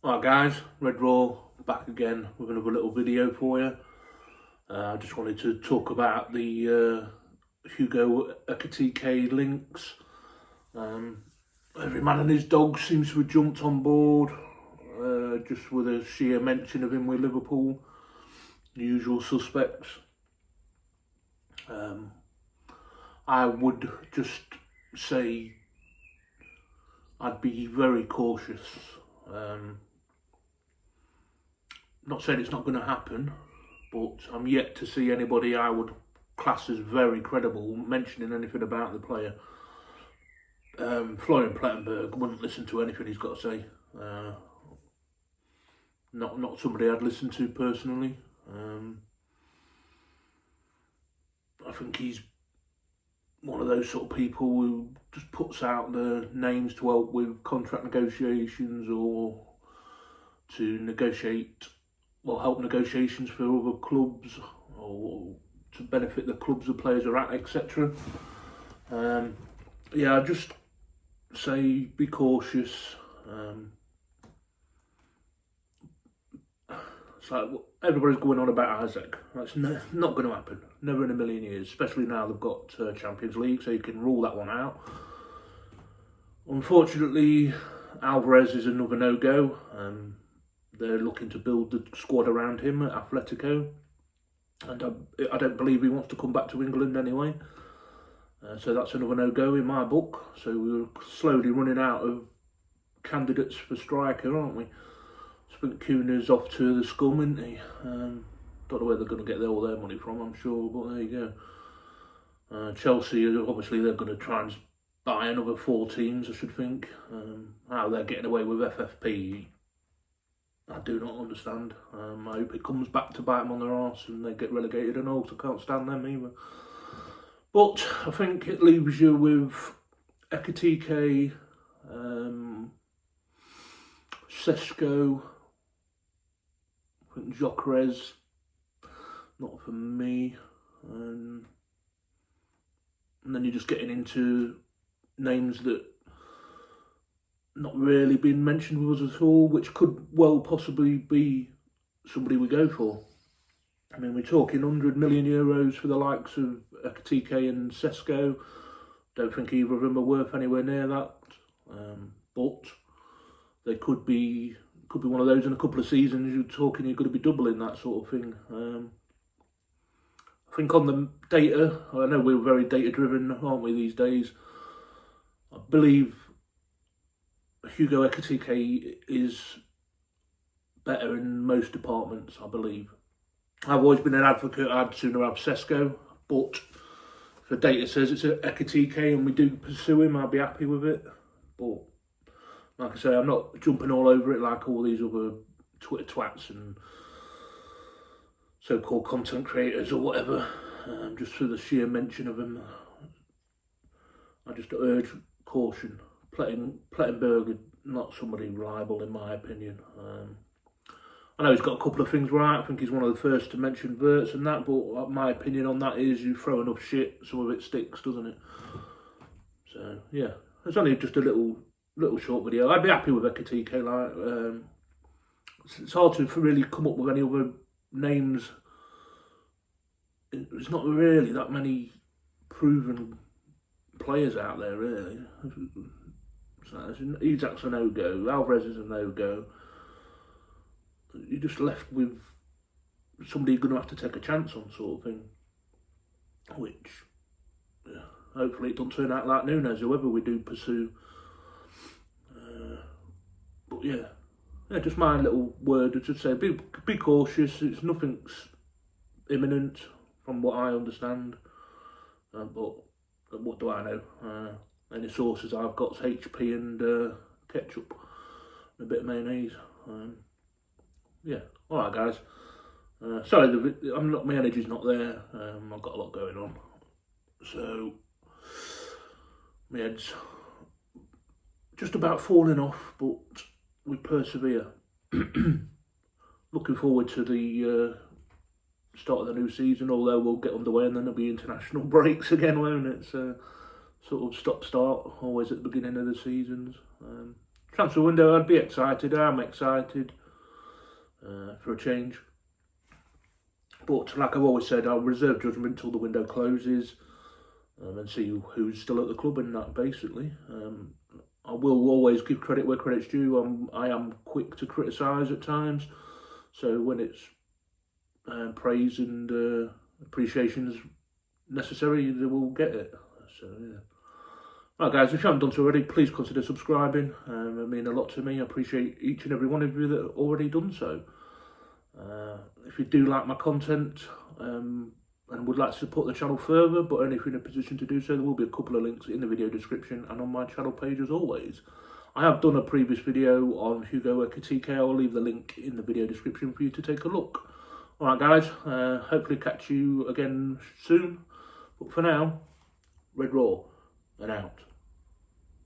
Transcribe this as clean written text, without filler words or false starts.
Alright guys, Red Raw back again with another little video for you. I just wanted to talk about the Hugo Ekitike links. Every man and his dog seems to have jumped on board, just with a sheer mention of him with Liverpool, the usual suspects. I would just say I'd be very cautious. Not saying it's not going to happen, but I'm yet to see anybody I would class as very credible mentioning anything about the player. Florian Plettenberg wouldn't listen to anything he's got to say. Not somebody I'd listen to personally. I think he's one of those sort of people who just puts out the names to help with contract negotiations or to negotiate, well, help negotiations for other clubs or to benefit the clubs the players are at, etc. Yeah, I just say be cautious. It's like everybody's going on about Isaac. That's not going to happen. Never in a million years. Especially now they've got Champions League, so you can rule that one out. Unfortunately, Alvarez is another no-go. They're looking to build the squad around him at Atletico, and I don't believe he wants to come back to England anyway. So that's another no-go in my book. So we're slowly running out of candidates for striker, aren't we? I think Kuna's off to the scum, isn't he? Don't know where they're going to get all their money from, I'm sure, but there you go. Chelsea, obviously, they're going to try and buy another 4 teams, I should think. How they're getting away with FFP, I do not understand. I hope it comes back to bite them on their arse and they get relegated and all, so I can't stand them either. But I think it leaves you with Ekitike, Sesko, I think Jokeres, not for me. And then you're just getting into names that not really been mentioned with us at all, which could well possibly be somebody we go for. I mean, we're talking 100 million euros for the likes of Ekitike and Sesko. Don't think either of them are worth anywhere near that. But they could be one of those in a couple of seasons. You're talking you're going to be doubling that sort of thing. I think on the data, I know we're very data driven, aren't we, these days? I believe Hugo Ekitike is better in most departments, I believe. I've always been an advocate, I'd sooner have Sesko, but if the data says it's Ekitike and we do pursue him, I'll be happy with it. But like I say, I'm not jumping all over it like all these other Twitter twats and so-called content creators or whatever, just for the sheer mention of him. I just urge caution. Plettenberg, not somebody reliable in my opinion. I know he's got a couple of things right. I think he's one of the first to mention Verts and that, but my opinion on that is you throw enough shit, some of it sticks, doesn't it? So yeah, it's only just a little short video. I'd be happy with Ekitike. Like, it's hard to really come up with any other names. There's not really that many proven players out there, really. So Isak's a no-go, Alvarez is a no-go. You're just left with somebody you're going to have to take a chance on, sort of thing. Which, yeah, hopefully it doesn't turn out like Nunes, whoever we do pursue. But yeah, just my little word to say, be cautious. It's nothing's imminent from what I understand. But what do I know? Any sources I've got is HP and ketchup, and a bit of mayonnaise. Yeah, alright guys. Sorry, my energy's not there. I've got a lot going on. So, my head's just about falling off, but we persevere. Looking forward to the start of the new season, although we'll get underway and then there'll be international breaks again, won't it? So, sort of stop-start, always at the beginning of the seasons. transfer window, I'd be excited. I'm excited for a change. But like I've always said, I'll reserve judgment until the window closes and see who's still at the club and that, basically. I will always give credit where credit's due. I am quick to criticise at times. So when it's praise and appreciation is necessary, they will get it. So yeah. Right guys, if you haven't done so already, please consider subscribing. It means a lot to me. I appreciate each and every one of you that have already done so. If you do like my content and would like to support the channel further, but only if you're in a position to do so, there will be a couple of links in the video description and on my channel page as always. I have done a previous video on Hugo Ekitike. I'll leave the link in the video description for you to take a look. Alright guys, hopefully catch you again soon. But for now, Red Raw and out.